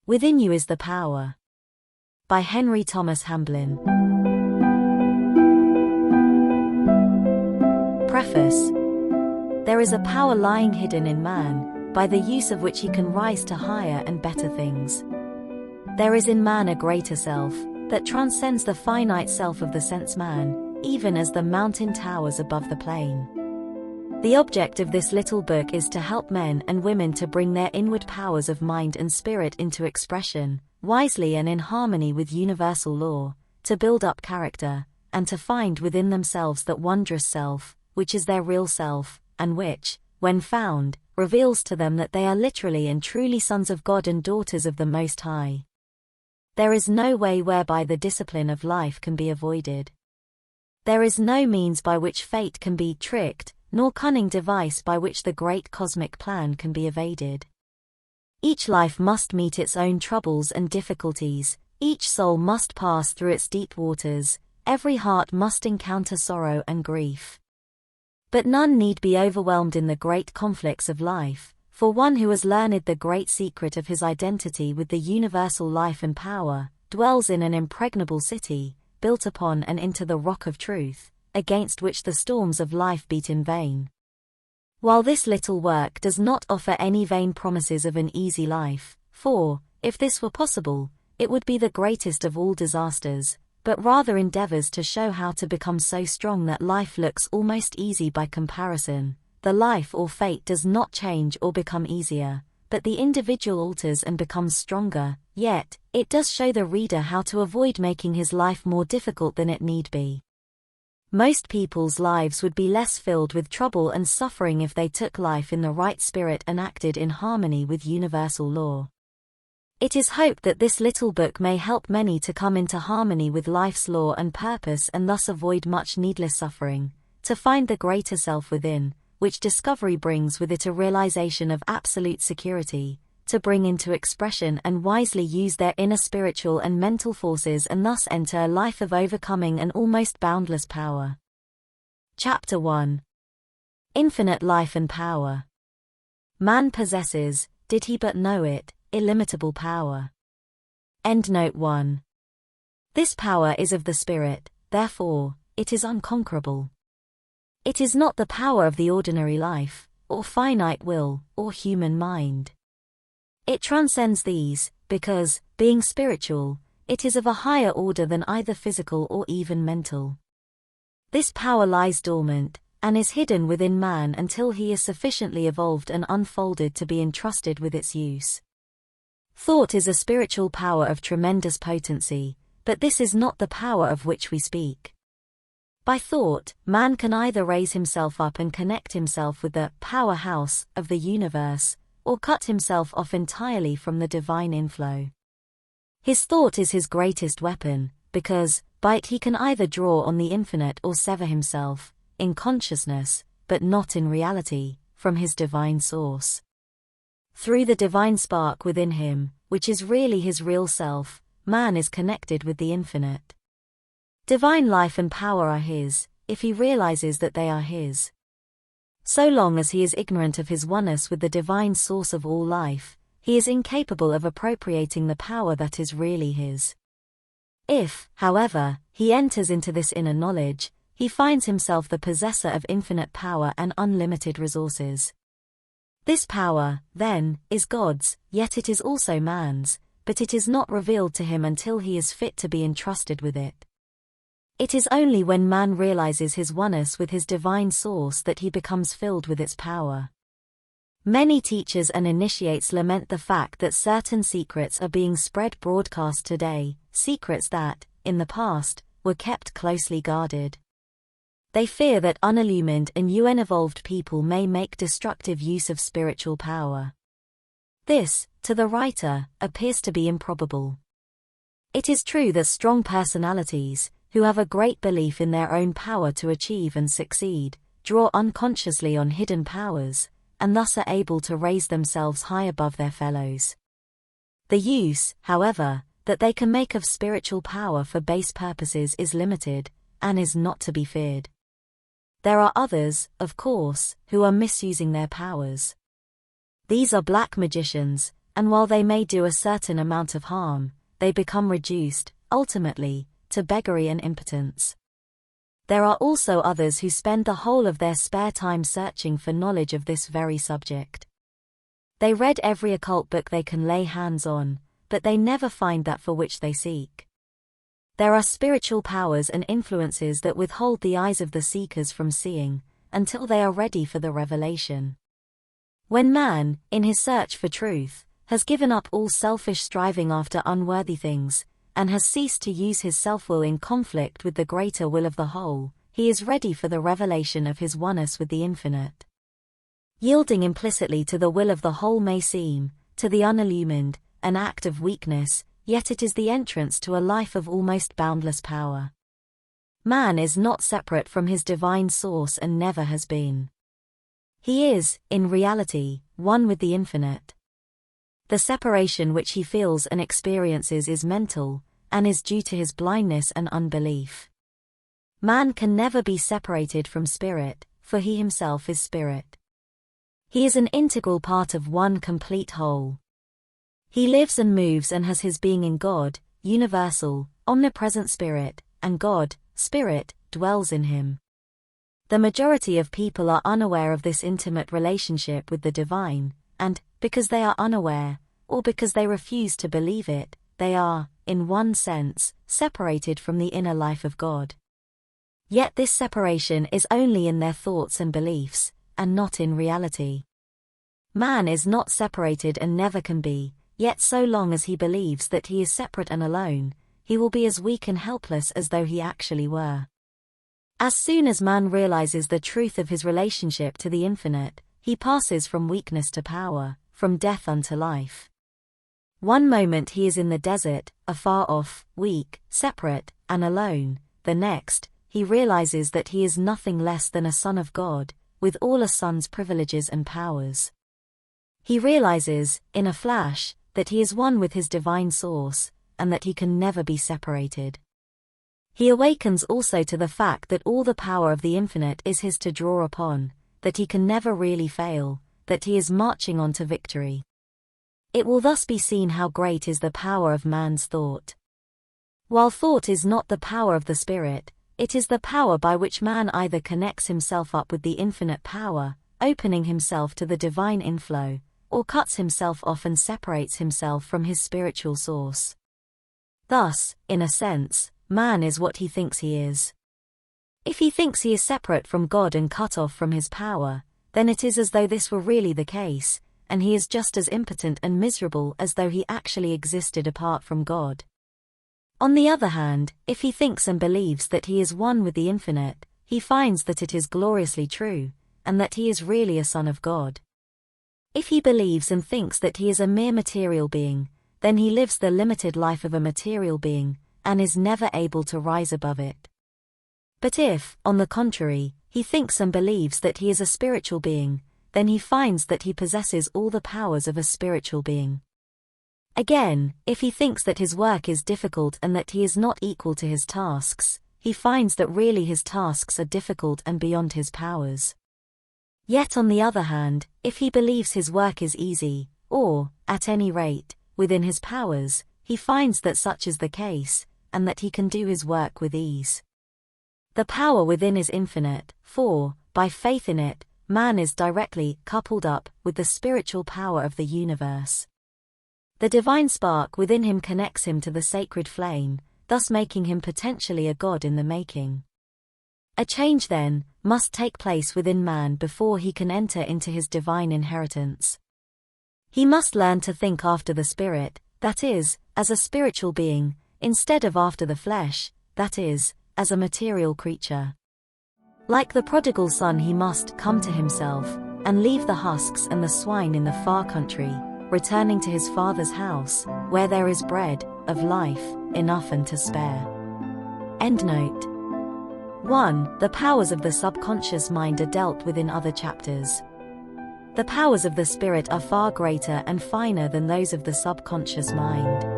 Within You is the Power. By Henry Thomas Hamblin. Preface. There is a power lying hidden in man, by the use of which he can rise to higher and better things. There is in man a greater self, that transcends the finite self of the sense man, even as the mountain towers above the plain. The object of this little book is to help men and women to bring their inward powers of mind and spirit into expression, wisely and in harmony with universal law, to build up character, and to find within themselves that wondrous self, which is their real self, and which, when found, reveals to them that they are literally and truly sons of God and daughters of the Most High. There is no way whereby the discipline of life can be avoided. There is no means by which fate can be tricked, nor cunning device by which the great cosmic plan can be evaded. Each life must meet its own troubles and difficulties, each soul must pass through its deep waters, every heart must encounter sorrow and grief. But none need be overwhelmed in the great conflicts of life, for one who has learned the great secret of his identity with the universal life and power, dwells in an impregnable city, built upon and into the rock of truth, against which the storms of life beat in vain. While this little work does not offer any vain promises of an easy life, for, if this were possible, it would be the greatest of all disasters, but rather endeavors to show how to become so strong that life looks almost easy by comparison, the life or fate does not change or become easier, but the individual alters and becomes stronger, yet, it does show the reader how to avoid making his life more difficult than it need be. Most people's lives would be less filled with trouble and suffering if they took life in the right spirit and acted in harmony with universal law. It is hoped that this little book may help many to come into harmony with life's law and purpose and thus avoid much needless suffering, to find the greater self within, which discovery brings with it a realization of absolute security, to bring into expression and wisely use their inner spiritual and mental forces and thus enter a life of overcoming and almost boundless power. Chapter 1. Infinite Life and Power. Man possesses, did he but know it, illimitable power. Endnote 1. This power is of the spirit, therefore, it is unconquerable. It is not the power of the ordinary life, or finite will, or human mind. It transcends these, because, being spiritual, it is of a higher order than either physical or even mental. This power lies dormant, and is hidden within man until he is sufficiently evolved and unfolded to be entrusted with its use. Thought is a spiritual power of tremendous potency, but this is not the power of which we speak. By thought, man can either raise himself up and connect himself with the powerhouse of the universe, or cut himself off entirely from the divine inflow. His thought is his greatest weapon, because, by it he can either draw on the infinite or sever himself, in consciousness, but not in reality, from his divine source. Through the divine spark within him, which is really his real self, man is connected with the infinite. Divine life and power are his, if he realizes that they are his. So long as he is ignorant of his oneness with the divine source of all life, he is incapable of appropriating the power that is really his. If, however, he enters into this inner knowledge, he finds himself the possessor of infinite power and unlimited resources. This power, then, is God's, yet it is also man's, but it is not revealed to him until he is fit to be entrusted with it. It is only when man realizes his oneness with his divine source that he becomes filled with its power. Many teachers and initiates lament the fact that certain secrets are being spread broadcast today, secrets that, in the past, were kept closely guarded. They fear that unillumined and unevolved people may make destructive use of spiritual power. This, to the writer, appears to be improbable. It is true that strong personalities, who have a great belief in their own power to achieve and succeed, draw unconsciously on hidden powers, and thus are able to raise themselves high above their fellows. The use, however, that they can make of spiritual power for base purposes is limited, and is not to be feared. There are others, of course, who are misusing their powers. These are black magicians, and while they may do a certain amount of harm, they become reduced, ultimately, to beggary and impotence. There are also others who spend the whole of their spare time searching for knowledge of this very subject. They read every occult book they can lay hands on, but they never find that for which they seek. There are spiritual powers and influences that withhold the eyes of the seekers from seeing, until they are ready for the revelation. When man, in his search for truth, has given up all selfish striving after unworthy things, and has ceased to use his self-will in conflict with the greater will of the whole, he is ready for the revelation of his oneness with the infinite. Yielding implicitly to the will of the whole may seem, to the unillumined, an act of weakness, yet it is the entrance to a life of almost boundless power. Man is not separate from his divine source and never has been. He is, in reality, one with the infinite. The separation which he feels and experiences is mental, and is due to his blindness and unbelief. Man can never be separated from spirit, for he himself is spirit. He is an integral part of one complete whole. He lives and moves and has his being in God, universal, omnipresent spirit, and God, spirit, dwells in him. The majority of people are unaware of this intimate relationship with the divine, and, because they are unaware, or because they refuse to believe it, they are, in one sense, separated from the inner life of God. Yet this separation is only in their thoughts and beliefs, and not in reality. Man is not separated and never can be, yet so long as he believes that he is separate and alone, he will be as weak and helpless as though he actually were. As soon as man realizes the truth of his relationship to the infinite, he passes from weakness to power, from death unto life. One moment he is in the desert, afar off, weak, separate, and alone. The next, he realizes that he is nothing less than a son of God, with all a son's privileges and powers. He realizes, in a flash, that he is one with his divine source, and that he can never be separated. He awakens also to the fact that all the power of the infinite is his to draw upon, that he can never really fail, that he is marching on to victory. It will thus be seen how great is the power of man's thought. While thought is not the power of the spirit, it is the power by which man either connects himself up with the infinite power, opening himself to the divine inflow, or cuts himself off and separates himself from his spiritual source. Thus, in a sense, man is what he thinks he is. If he thinks he is separate from God and cut off from his power, then it is as though this were really the case, and he is just as impotent and miserable as though he actually existed apart from God. On the other hand, if he thinks and believes that he is one with the infinite, he finds that it is gloriously true, and that he is really a son of God. If he believes and thinks that he is a mere material being, then he lives the limited life of a material being, and is never able to rise above it. But if, on the contrary, he thinks and believes that he is a spiritual being, then he finds that he possesses all the powers of a spiritual being. Again, if he thinks that his work is difficult and that he is not equal to his tasks, he finds that really his tasks are difficult and beyond his powers. Yet on the other hand, if he believes his work is easy, or, at any rate, within his powers, he finds that such is the case, and that he can do his work with ease. The power within is infinite, for, by faith in it, man is directly coupled up with the spiritual power of the universe. The divine spark within him connects him to the sacred flame, thus making him potentially a god in the making. A change, then, must take place within man before he can enter into his divine inheritance. He must learn to think after the spirit, that is, as a spiritual being, instead of after the flesh, that is, as a material creature. Like the prodigal son, he must come to himself, and leave the husks and the swine in the far country, returning to his father's house, where there is bread, of life, enough and to spare. Endnote 1. The powers of the subconscious mind are dealt with in other chapters. The powers of the spirit are far greater and finer than those of the subconscious mind.